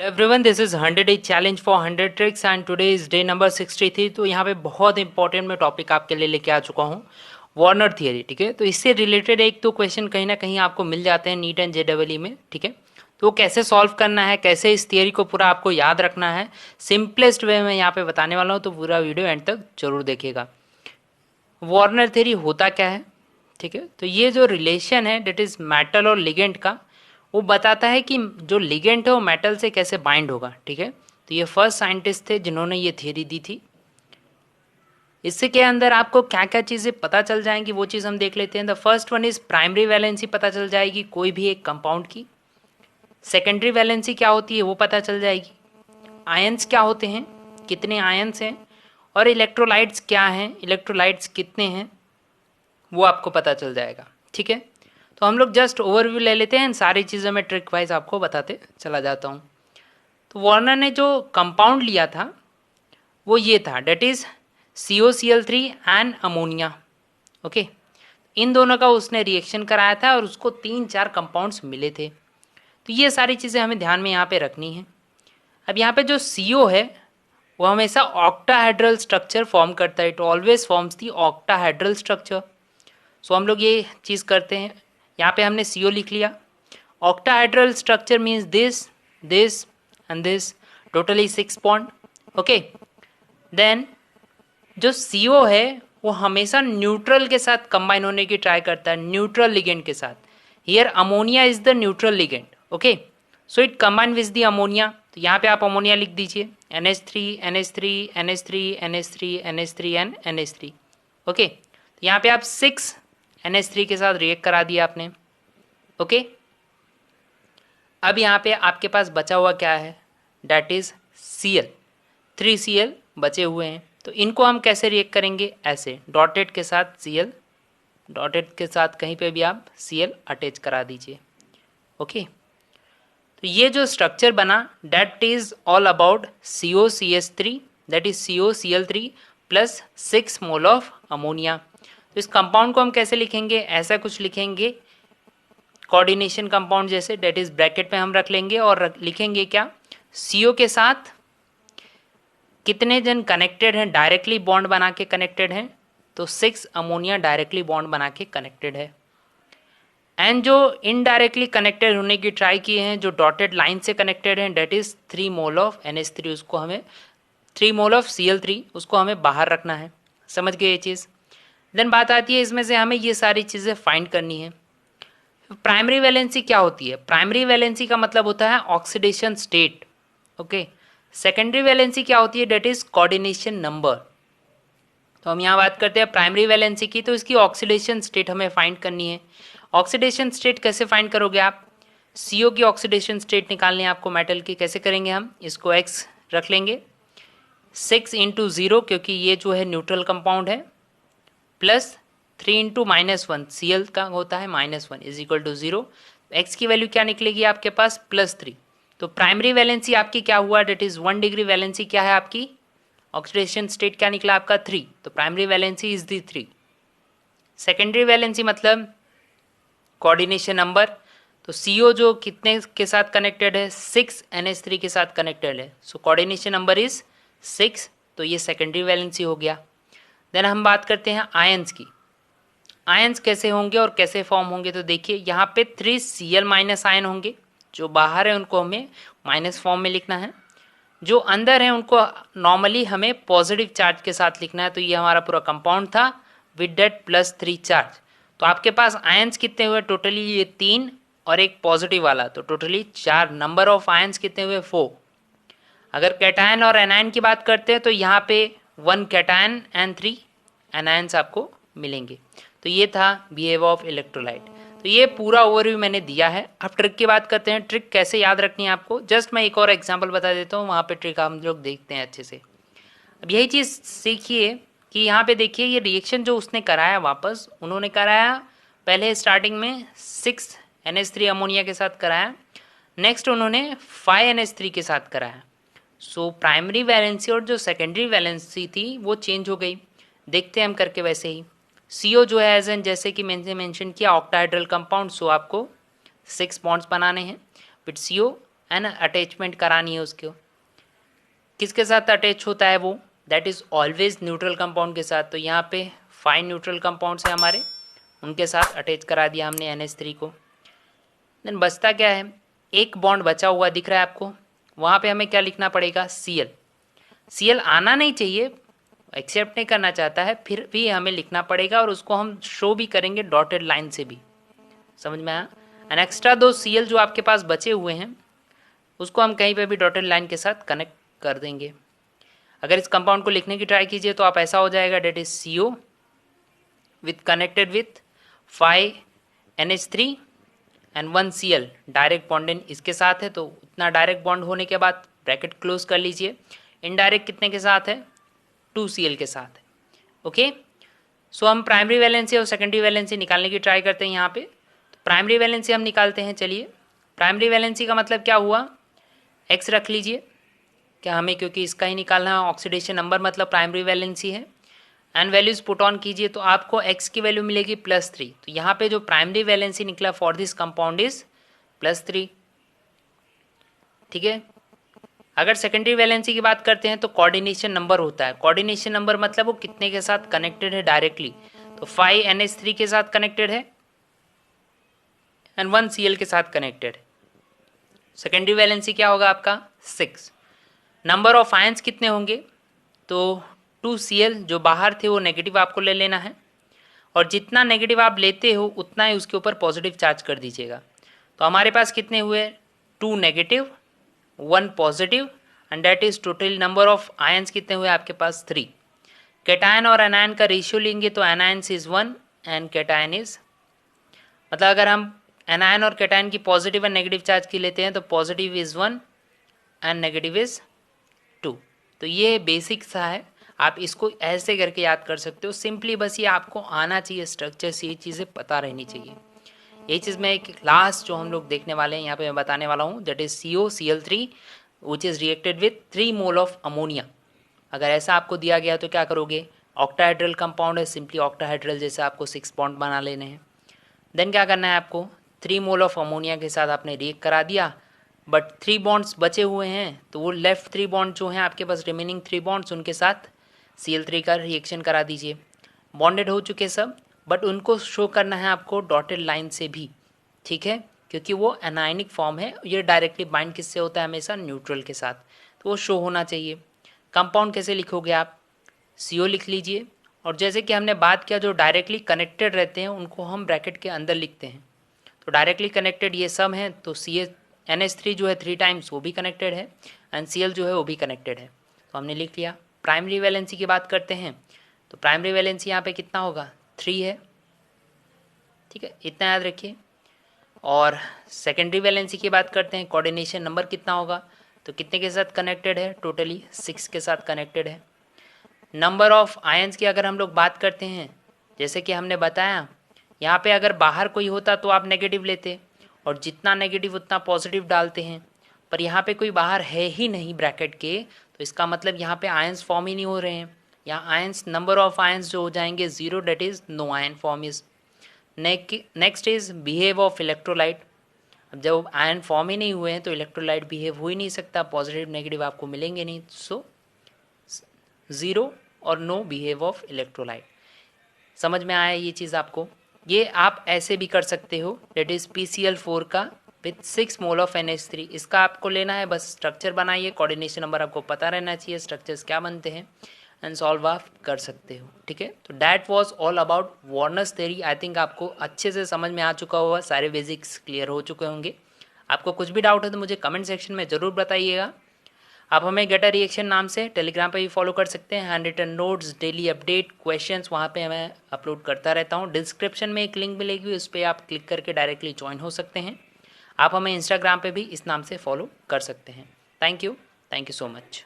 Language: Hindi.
Everyone, this is 100 day challenge for 100 tricks and today is day number 63। तो यहाँ पे बहुत इंपॉर्टेंट मैं टॉपिक आपके लिए लेके आ चुका हूँ, वार्नर थियरी। ठीक है, तो इससे रिलेटेड एक तो क्वेश्चन कहीं ना कहीं आपको मिल जाते हैं नीट एंड जेडबलई में। ठीक है, तो वो कैसे सॉल्व करना है, कैसे इस थियरी को पूरा आपको याद रखना है, सिंपलेस्ट वे में यहाँ पे बताने वाला हूँ, तो पूरा वीडियो एंड तक जरूर देखिएगा। वार्नर थियरी होता क्या है? ठीक है, तो ये जो रिलेशन है डेट इज मेटल और लिगेंड का, वो बताता है कि जो लिगेंड है वो मेटल से कैसे बाइंड होगा। ठीक है, तो ये फर्स्ट साइंटिस्ट थे जिन्होंने ये थियरी दी थी। इससे के अंदर आपको क्या क्या चीज़ें पता चल जाएंगी वो चीज़ हम देख लेते हैं। The first one is primary valency पता चल जाएगी कोई भी एक कंपाउंड की। सेकेंडरी वैलेंसी क्या होती है वो पता चल जाएगी। आयंस क्या होते हैं, कितने आयंस हैं, और इलेक्ट्रोलाइट्स क्या हैं, इलेक्ट्रोलाइट्स कितने हैं, वो आपको पता चल जाएगा। ठीक है, तो हम लोग जस्ट ओवरव्यू ले लेते हैं, सारी चीज़ें मैं ट्रिक वाइज आपको बताते चला जाता हूँ। तो वार्नर ने जो कंपाउंड लिया था वो ये था, that is COCl3 and ammonia. Okay, इन दोनों का उसने रिएक्शन कराया था और उसको 3-4 कंपाउंड्स मिले थे। तो ये सारी चीज़ें हमें ध्यान में यहाँ पे रखनी है। अब यहाँ पे जो CO है वो हमेशा ऑक्टाहेड्रल स्ट्रक्चर फॉर्म करता है, it always forms the octahedral structure. So हम लोग ये चीज़ करते हैं, यहाँ पे हमने CO लिख लिया। Octahedral structure means this this and this, totally 6 bond. Okay, then जो CO है वो हमेशा न्यूट्रल के साथ कंबाइन होने की ट्राई करता है, न्यूट्रल लिगेंड के साथ। Here ammonia is the neutral ligand. Okay, so it combine with the ammonia. तो यहाँ पे आप अमोनिया लिख दीजिए, NH3 NH3 NH3 NH3 NH3 and NH3। Okay, तो यहाँ पे आप 6 NH3 के साथ रिएक्ट करा दिया आपने। ओके, अब यहाँ पे आपके पास बचा हुआ क्या है, डैट इज Cl, 3Cl बचे हुए हैं। तो इनको हम कैसे रिएक्ट करेंगे, ऐसे डॉटेड के साथ Cl, डॉटेड के साथ कहीं पे भी आप Cl अटैच करा दीजिए। ओके, तो ये जो स्ट्रक्चर बना that is all about COCH3, that is COCl3 plus 6 mole of ammonia. तो इस कंपाउंड को हम कैसे लिखेंगे, ऐसा कुछ लिखेंगे कोऑर्डिनेशन कंपाउंड जैसे, डेट इज ब्रैकेट में हम रख लेंगे और लिखेंगे क्या, CO के साथ कितने जन कनेक्टेड हैं, डायरेक्टली बॉन्ड बना के कनेक्टेड हैं, तो 6 अमोनिया डायरेक्टली बॉन्ड बना के कनेक्टेड है। एंड जो इनडायरेक्टली कनेक्टेड होने की ट्राई किए हैं, जो डॉटेड लाइन से कनेक्टेड हैं, that is 3 mole of NH3, उसको हमें 3 मोल ऑफ Cl3 उसको हमें बाहर रखना है। समझ गए ये चीज़? देन बात आती है इसमें से हमें ये सारी चीज़ें फाइंड करनी है। प्राइमरी वैलेंसी क्या होती है, प्राइमरी वैलेंसी का मतलब होता है oxidation state. Okay, secondary valency क्या होती है, डेट इज कोऑर्डिनेशन नंबर। तो हम यहाँ बात करते हैं प्राइमरी वैलेंसी की, तो इसकी ऑक्सीडेशन स्टेट हमें फाइंड करनी है। ऑक्सीडेशन स्टेट कैसे फाइंड करोगे आप, CO की ऑक्सीडेशन स्टेट निकालनी है आपको मेटल की, कैसे करेंगे हम, इसको X रख लेंगे, 6 इंटू 0 क्योंकि ये जो है न्यूट्रल कंपाउंड है, प्लस 3 इंटू -1, Cl का होता है -1 इज इक्वल टू 0। X की वैल्यू क्या निकलेगी आपके पास, +3। तो प्राइमरी वैलेंसी आपकी क्या हुआ, डेट इज 1 डिग्री वैलेंसी क्या है आपकी, ऑक्सीडेशन स्टेट क्या निकला आपका 3, तो primary valency is the 3। Secondary valency मतलब कोऑर्डिनेशन नंबर, तो CO जो कितने के साथ कनेक्टेड है, 6 NH3 के साथ कनेक्टेड है, सो कोऑर्डिनेशन नंबर इज 6, तो ये सेकेंडरी वैलेंसी हो गया। देन हम बात करते हैं आयंस की, आयंस कैसे होंगे और कैसे फॉर्म होंगे। तो देखिए यहाँ पे 3Cl माइनस आयन होंगे, जो बाहर है उनको हमें माइनस फॉर्म में लिखना है, जो अंदर है उनको नॉर्मली हमें पॉजिटिव चार्ज के साथ लिखना है। तो ये हमारा पूरा कंपाउंड था विद डेट +3 चार्ज। तो आपके पास आयंस कितने हुए टोटली, ये 3 और एक पॉजिटिव वाला, तो टोटली 4। नंबर ऑफ आयंस कितने हुए, 4। अगर कैटायन और एनायन की बात करते हैं तो यहाँ पे 1 कैटायन एंड 3 एनायंस आपको मिलेंगे। तो ये था बिहेव ऑफ इलेक्ट्रोलाइट। तो ये पूरा ओवरव्यू मैंने दिया है। अब ट्रिक की बात करते हैं, ट्रिक कैसे याद रखनी है आपको, जस्ट मैं एक और एग्जांपल बता देता हूँ, वहाँ पे ट्रिक हम लोग देखते हैं अच्छे से। अब यही चीज़ सीखिए कि यहाँ पे देखिए ये रिएक्शन जो उसने कराया, वापस उन्होंने कराया पहले स्टार्टिंग में 6 NH3 अमोनिया के साथ कराया, नेक्स्ट उन्होंने 5 NH3 के साथ कराया। सो प्राइमरी वैलेंसी और जो सेकेंडरी वैलेंसी थी वो चेंज हो गई। देखते हैं हम करके वैसे ही। CO जो है एज एन, जैसे कि मैंने मेंशन किया, ऑक्टाहेड्रल कंपाउंड, सो आपको 6 बॉन्ड्स बनाने हैं विद CO है ना, अटैचमेंट करानी है उसको। किसके साथ अटैच होता है वो, that is always neutral compound के साथ। तो यहाँ पे फाइन न्यूट्रल कंपाउंड्स है हमारे, उनके साथ अटैच करा दिया हमने NH3 को। देन बचता क्या है, एक बॉन्ड बचा हुआ दिख रहा है आपको, वहाँ पे हमें क्या लिखना पड़ेगा, Cl आना नहीं चाहिए, एक्सेप्ट नहीं करना चाहता है, फिर भी हमें लिखना पड़ेगा और उसको हम शो भी करेंगे डॉटेड लाइन से भी। समझ में आया। एंड एक्स्ट्रा 2 Cl जो आपके पास बचे हुए हैं उसको हम कहीं पे भी डॉटेड लाइन के साथ कनेक्ट कर देंगे। अगर इस कंपाउंड को लिखने की ट्राई कीजिए तो आप ऐसा हो जाएगा, that is CO with connected with 5NH3 and 1 Cl, direct bond इसके साथ है, तो उतना डायरेक्ट बॉन्ड होने के बाद ब्रैकेट क्लोज कर लीजिए। इनडायरेक्ट कितने के साथ है, 2 Cl के साथ है। ओके, सो हम प्राइमरी वैलेंसी और सेकेंडरी वैलेंसी निकालने की ट्राई करते हैं यहाँ पे। तो प्राइमरी वैलेंसी हम निकालते हैं। चलिए, प्राइमरी वैलेंसी का मतलब क्या हुआ, X रख लीजिए क्या हमें, क्योंकि इसका ही निकालना है, ऑक्सीडेशन नंबर मतलब प्राइमरी वैलेंसी है। एंड वैल्यूज पुट ऑन कीजिए तो आपको X की वैल्यू मिलेगी +3। तो यहाँ पे जो प्राइमरी वैलेंसी निकला फॉर दिस कंपाउंड इज +3। ठीक है, अगर सेकेंडरी वैलेंसी की बात करते हैं तो कोऑर्डिनेशन नंबर होता है। कोऑर्डिनेशन नंबर मतलब वो कितने के साथ कनेक्टेड है डायरेक्टली, तो 5NH3 के साथ कनेक्टेड है एंड 1 Cl के साथ कनेक्टेड है। सेकेंडरी वैलेंसी क्या होगा आपका, 6। नंबर ऑफ आयंस कितने होंगे, तो 2 Cl जो बाहर थे वो नेगेटिव आपको ले लेना है, और जितना नेगेटिव आप लेते हो उतना ही उसके ऊपर पॉजिटिव चार्ज कर दीजिएगा। तो हमारे पास कितने हुए, 2 negative 1 positive, and that is total number of ions कितने हुए आपके पास, 3। कैटायन और एनायन का रेशियो लेंगे तो anions is 1 and cation is, मतलब अगर हम एनायन और कैटायन की पॉजिटिव एंड नेगेटिव चार्ज की लेते हैं तो positive is 1 and negative is 2। तो ये बेसिक सा है, आप इसको ऐसे करके याद कर सकते हो सिंपली, बस ये आपको आना चाहिए स्ट्रक्चर से, ये चीज़ें पता रहनी चाहिए। यही चीज़ मैं एक लास्ट जो हम लोग देखने वाले हैं यहाँ पे मैं बताने वाला हूँ, that is COCl3 which is reacted with 3 mole of ammonia. अगर ऐसा आपको दिया गया तो क्या करोगे, ऑक्टाहाइड्रल कंपाउंड है, सिंपली ऑक्टाहाइड्रल जैसे आपको 6 बॉन्ड बना लेने हैं। देन क्या करना है आपको, 3 मोल ऑफ अमोनिया के साथ आपने रिएक्ट करा दिया, बट 3 बॉन्ड्स बचे हुए हैं, तो वो लेफ्ट 3 बॉन्ड जो हैं आपके पास, रिमेनिंग 3 बॉन्ड्स, उनके साथ Cl3 का रिएक्शन करा दीजिए। बॉन्डेड हो चुके सब, बट उनको शो करना है आपको डॉटेड लाइन से भी, ठीक है, क्योंकि वो एनायनिक फॉर्म है, ये डायरेक्टली बाइंड किससे होता है, हमेशा न्यूट्रल के साथ, तो वो शो होना चाहिए। कंपाउंड कैसे लिखोगे आप, CO लिख लीजिए, और जैसे कि हमने बात किया जो डायरेक्टली कनेक्टेड रहते हैं उनको हम ब्रैकेट के अंदर लिखते हैं। तो डायरेक्टली कनेक्टेड ये सब हैं, तो NH3 जो है 3 टाइम्स वो भी कनेक्टेड है, एंड Cl जो है वो भी कनेक्टेड है, तो हमने लिख लिया। प्राइमरी वैलेंसी की बात करते हैं तो प्राइमरी वैलेंसी यहाँ पे कितना होगा, 3 है, ठीक है, इतना याद रखिए। और सेकेंडरी वैलेंसी की बात करते हैं, कोऑर्डिनेशन नंबर कितना होगा, तो कितने के साथ कनेक्टेड है, टोटली 6 के साथ कनेक्टेड है। नंबर ऑफ आयंस की अगर हम लोग बात करते हैं, जैसे कि हमने बताया यहाँ पे अगर बाहर कोई होता तो आप नेगेटिव लेते, और जितना नेगेटिव उतना पॉजिटिव डालते हैं, पर यहाँ पे कोई बाहर है ही नहीं ब्रैकेट के, तो इसका मतलब यहाँ पे आयंस फॉर्म ही नहीं हो रहे हैं। यहाँ आयंस, नंबर ऑफ आयंस जो हो जाएंगे 0, that is no ion form is. Next is behave of electrolyte. अब जब आयन फॉर्म ही नहीं हुए हैं तो इलेक्ट्रोलाइट बिहेव हो ही नहीं सकता, पॉजिटिव नेगेटिव आपको मिलेंगे नहीं, सो 0 और नो बिहेव ऑफ इलेक्ट्रोलाइट। समझ में आया ये चीज़ आपको, ये आप ऐसे भी कर सकते हो, डेट इज PCl4 का विथ 6 मोल ऑफ NH3, इसका आपको लेना है, बस स्ट्रक्चर बनाइए, कोऑर्डिनेशन नंबर आपको पता रहना चाहिए, स्ट्रक्चर्स क्या बनते हैं, एंड सॉल्व आप कर सकते हो, ठीक है। तो that was all about Warners theory. I think आपको अच्छे से समझ में आ चुका होगा, सारे बेसिक्स क्लियर हो चुके होंगे। आपको कुछ भी डाउट है तो मुझे कमेंट सेक्शन में ज़रूर बताइएगा। आप हमें गेट अ रिएक्शन नाम से टेलीग्राम पे भी फॉलो कर सकते हैं, handwritten notes, daily update, questions वहाँ पे मैं अपलोड करता रहता हूँ। डिस्क्रिप्शन में एक लिंक मिलेगी, उस पर आप क्लिक करके डायरेक्टली ज्वाइन हो सकते हैं। आप हमें इंस्टाग्राम पे भी इस नाम से फॉलो कर सकते हैं। Thank you so much.